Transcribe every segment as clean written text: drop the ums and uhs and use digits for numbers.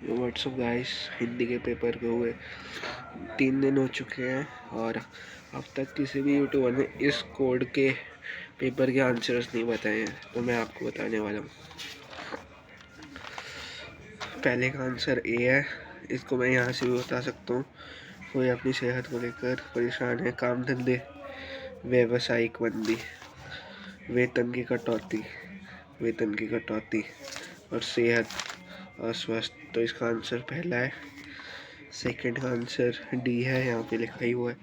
WhatsApp guys, Hindi के paper को हुए 3 दिन हो चुके हैं और अब तक किसी भी यूट्यूबर ने इस कोड के पेपर के आंसर्स नहीं बताए हैं, तो मैं आपको बताने वाला हूँ। पहले का आंसर ए है। इसको मैं यहाँ से भी बता सकता हूँ। कोई अपनी सेहत को लेकर परेशान है, काम धंधे, व्यावसायिक मंदी, वेतन की कटौती और सेहत अस्वस्थ। तो इसका आंसर पहला है। सेकंड का आंसर डी है, यहाँ पे लिखा ही हुआ है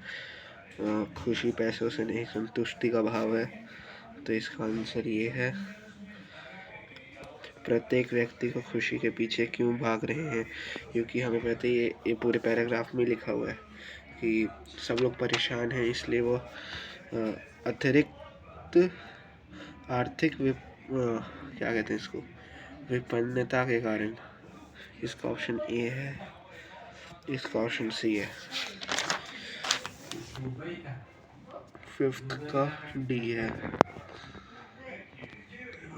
खुशी पैसों से नहीं संतुष्टि का भाव है। तो इसका आंसर ये है। प्रत्येक व्यक्ति को खुशी के पीछे क्यों भाग रहे हैं, क्योंकि हमें पता ही ये पूरे पैराग्राफ में लिखा हुआ है कि सब लोग परेशान हैं, इसलिए वो अतिरिक्त आर्थिक क्या कहते हैं इसको, विपन्नता के कारण। इसका ऑप्शन ए है, इसका ऑप्शन सी है। फिफ्थ का डी है।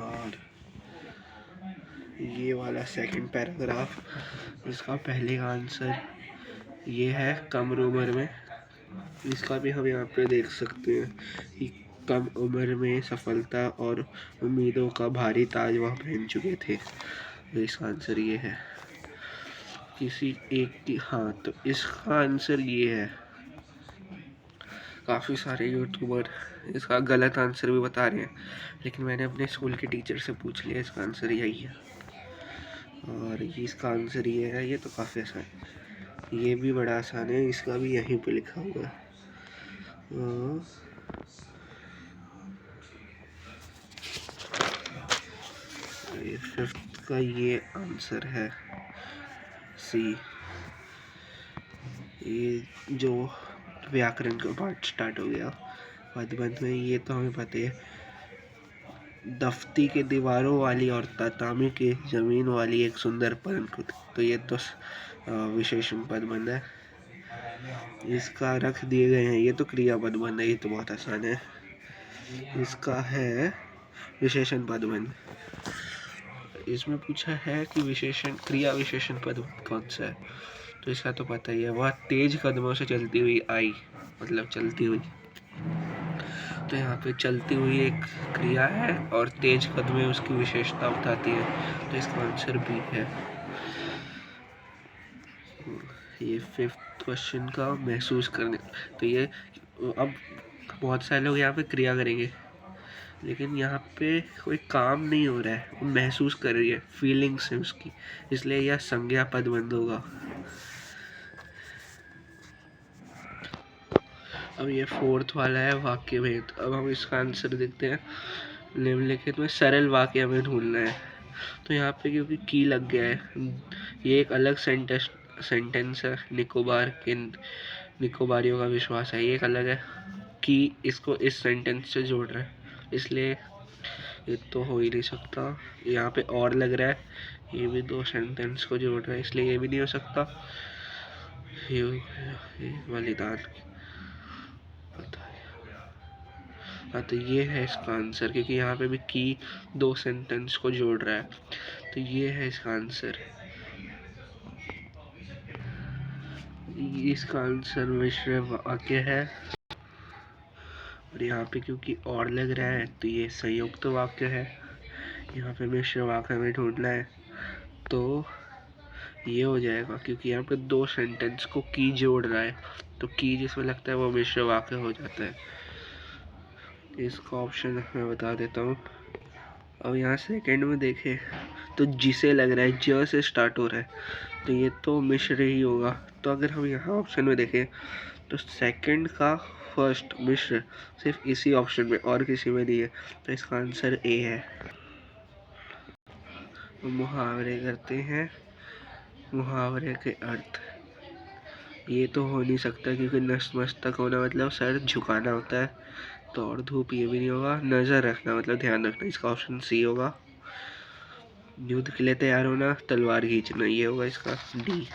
और ये वाला सेकंड पैराग्राफ, इसका पहले का आंसर ये है, कम उम्र में। इसका भी हम यहाँ पे देख सकते हैं कि कम उम्र में सफलता और उम्मीदों का भारी ताज वह पहन चुके थे। तो इसका आंसर ये है। किसी एक की, हाँ, तो इसका आंसर ये है। काफ़ी सारे यूट्यूबर इसका गलत आंसर भी बता रहे हैं, लेकिन मैंने अपने स्कूल के टीचर से पूछ लिया, इसका आंसर यही है। और इसका आंसर ये है। ये तो काफ़ी आसान है, ये भी बड़ा आसान है, इसका भी यहीं पे लिखा हुआ है। फिफ्थ का ये आंसर है सी। ये जो व्याकरण का पार्ट स्टार्ट हो गया पदबंध में, ये तो हमें पता है। दफ्ती के दीवारों वाली और तातामी के जमीन वाली एक सुंदर परंतु। तो ये तो विशेषण पदबंध है। इसका रख दिए गए हैं, ये तो क्रिया पदबंध है, ये तो बहुत आसान है। इसका है विशेषण पदबंध। इसमें पूछा है कि विशेषण क्रिया विशेषण पदबंध कौन सा है, तो इसका तो पता ही है। वह तेज कदमों से चलती हुई आई, मतलब चलती हुई। तो यहाँ पे चलती हुई एक क्रिया है और तेज कदमें उसकी विशेषता बताती है। तो इसका आंसर बी है। ये फिफ्थ क्वेश्चन का महसूस करने, तो ये अब बहुत सारे लोग यहाँ पे क्रिया करेंगे, लेकिन यहाँ पे कोई काम नहीं हो रहा है, वो महसूस कर रही है, फीलिंग्स है उसकी, इसलिए यह संज्ञा पदबंध होगा। अब ये फोर्थ वाला है वाक्य भेद। अब हम इसका आंसर देखते हैं। निम्नलिखित में सरल वाक्य हमें ढूंढना है। तो यहाँ पे क्योंकि की लग गया है, ये एक अलग सेंटेंस है। निकोबारियों का विश्वास है, ये एक अलग है। की इसको इस सेंटेंस से जोड़ रहा है, इसलिए ये तो हो ही नहीं सकता। यहाँ पे और लग रहा है, ये भी दो सेंटेंस को जोड़ रहा है, इसलिए ये भी नहीं हो सकता। ये बलिदान, हाँ, तो ये है इसका आंसर, क्योंकि यहाँ पे भी की दो सेंटेंस को जोड़ रहा है, तो ये है इसका आंसर। इसका आंसर मिश्र वाक्य है। और यहाँ पे क्योंकि और लग रहा है, तो ये संयुक्त वाक्य है। यहाँ पे मिश्र वाक्य में ढूंढना है, तो ये हो जाएगा, क्योंकि यहाँ पे दो सेंटेंस को की जोड़ रहा है, तो की जिसमें लगता है वो मिश्र वाक्य हो जाता है। इसका ऑप्शन मैं बता देता हूँ। अब यहाँ सेकंड में देखें तो जिसे लग रहा है ज से स्टार्ट हो रहा है, तो ये तो मिश्र ही होगा। तो अगर हम यहाँ ऑप्शन में देखें तो सेकंड का फर्स्ट मिश्र सिर्फ इसी ऑप्शन में और किसी में नहीं है, तो इसका आंसर ए है। मुहावरे करते हैं। मुहावरे के अर्थ, ये तो हो नहीं सकता, क्योंकि नतमस्तक होना मतलब सर झुकाना होता है, तो और धूप ये भी नहीं होगा। नज़र रखना मतलब ध्यान रखना, इसका ऑप्शन सी होगा। युद्ध के लिए तैयार होना, तलवार खींचना, ये होगा इसका डी।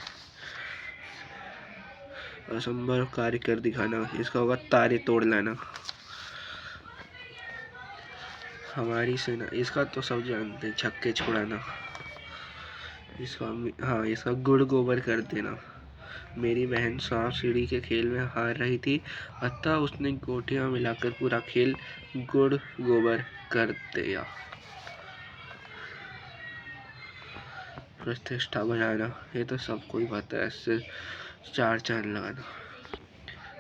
असंभव कार्य कर दिखाना, इसका होगा तारे तोड़ लाना। हमारी सेना, इसका तो सब जानते हैं, छक्के छुड़ाना। इसका हाँ, इसका गुड़ गोबर कर देना। मेरी बहन सांप सीढ़ी के खेल में हार रही थी, अतः उसने गोटियां मिलाकर पूरा खेल गुड़ गोबर कर दिया। प्रतिष्ठा बनाना, ये तो सबको ही पता है, इससे 4 चांद लगाना।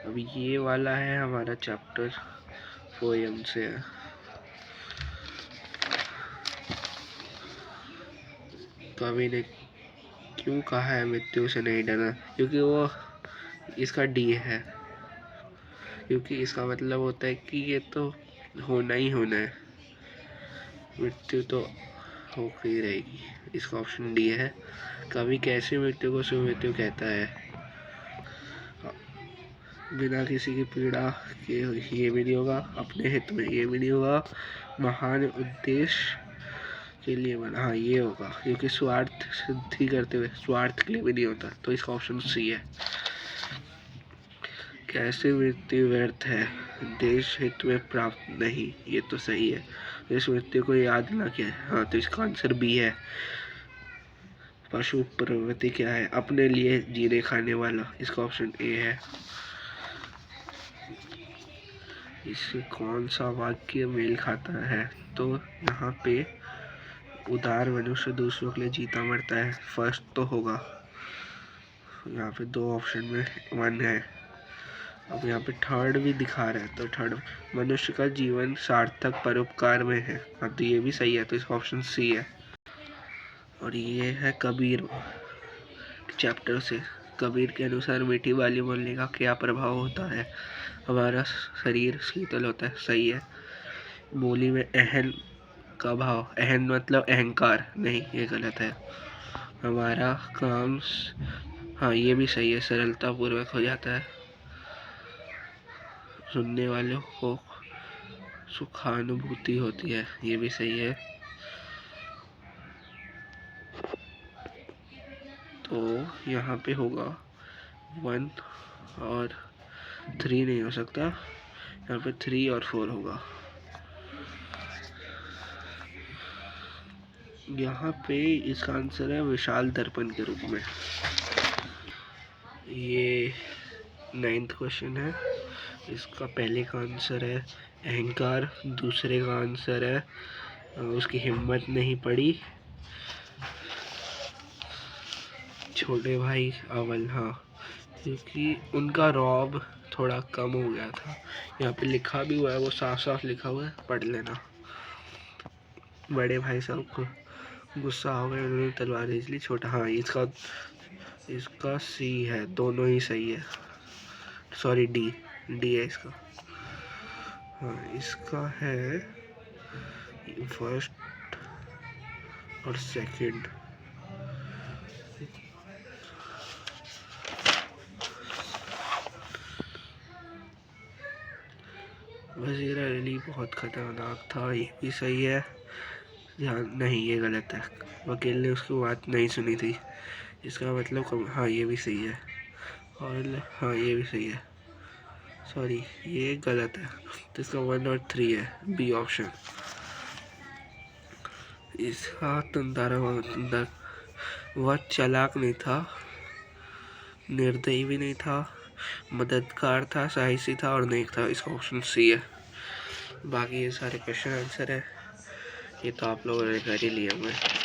अब ये वाला है हमारा चैप्टर पोयम से है। कवि ने क्यों कहा है मृत्यु से नहीं डरना? क्योंकि वो इसका डी है, क्योंकि इसका मतलब होता है कि ये तो होना ही होना है, मृत्यु तो हो ही रहेगी। इसका ऑप्शन डी है। कवि कैसी मृत्यु को शुभ मृत्यु कहता है? बिना किसी की पीड़ा के, ये भी नहीं होगा। अपने हित में, ये भी नहीं होगा। महान उद्देश्य के लिए बना, हाँ ये होगा, क्योंकि स्वार्थ सिद्धि करते हुए, स्वार्थ के लिए भी नहीं होता, तो इसका ऑप्शन सी है। कैसे मृत्यु व्यर्थ है? देश हित में प्राप्त नहीं, ये तो सही है। इस मृत्यु को याद ना किया, हाँ तो इसका आंसर बी है। पशु प्रवृत्ति क्या है? अपने लिए जीने खाने वाला, इसका ऑप्शन ए है। इससे कौन सा वाक्य मेल खाता है? तो यहाँ पे उदार मनुष्य दूसरों के लिए जीता मरता है, फर्स्ट तो होगा। यहाँ पे 2 ऑप्शन में 1 है। अब यहाँ पे थर्ड भी दिखा रहा है, तो थर्ड, मनुष्य का जीवन सार्थक परोपकार में है, हाँ तो ये भी सही है, तो इसका ऑप्शन सी है। और ये है कबीर चैप्टर से। कबीर के अनुसार मीठी बोली बोलने का क्या प्रभाव होता है? हमारा शरीर शीतल होता है, सही है। बोली में अहन का भाव, अहन मतलब अहंकार नहीं, ये गलत है। हमारा काम, हाँ ये भी सही है, सरलता पूर्वक हो जाता है। सुनने वालों को सुखानुभूति होती है, ये भी सही है। तो यहाँ पे होगा 1 और 3 नहीं हो सकता, यहाँ पे 3 और 4 होगा। यहाँ पे इसका आंसर है विशाल दर्पण के रूप में। ये 9th क्वेश्चन है। इसका पहले का आंसर है अहंकार, दूसरे का आंसर है उसकी हिम्मत नहीं पड़ी, छोटे भाई अवल, हाँ क्योंकि उनका रौब थोड़ा कम हो गया था। यहाँ पे लिखा भी हुआ है, वो साफ साफ लिखा हुआ है, पढ़ लेना। बड़े भाई साहब को गुस्सा हो गया, उन्होंने तलवार खींच ली। छोटा, हाँ इसका सी है, दोनों ही सही है, सॉरी डी है इसका। हाँ इसका है फर्स्ट और सेकंड। वज़ीर अली बहुत खतरनाक था, ये भी सही है। नहीं ये गलत है, वकील ने उसकी बात नहीं सुनी थी, इसका मतलब हाँ ये भी सही है। और हाँ ये भी सही है, सॉरी ये गलत है, तो इसका 1 और 3 है, बी ऑप्शन। इसका तंदारा वह चालाक नहीं था, निर्दयी भी नहीं था, मददगार था, साहसी था और नेक था, इसका ऑप्शन सी है। बाकी ये सारे क्वेश्चन आंसर है, ये तो आप लोगों ने कर ही लिया हुआ है।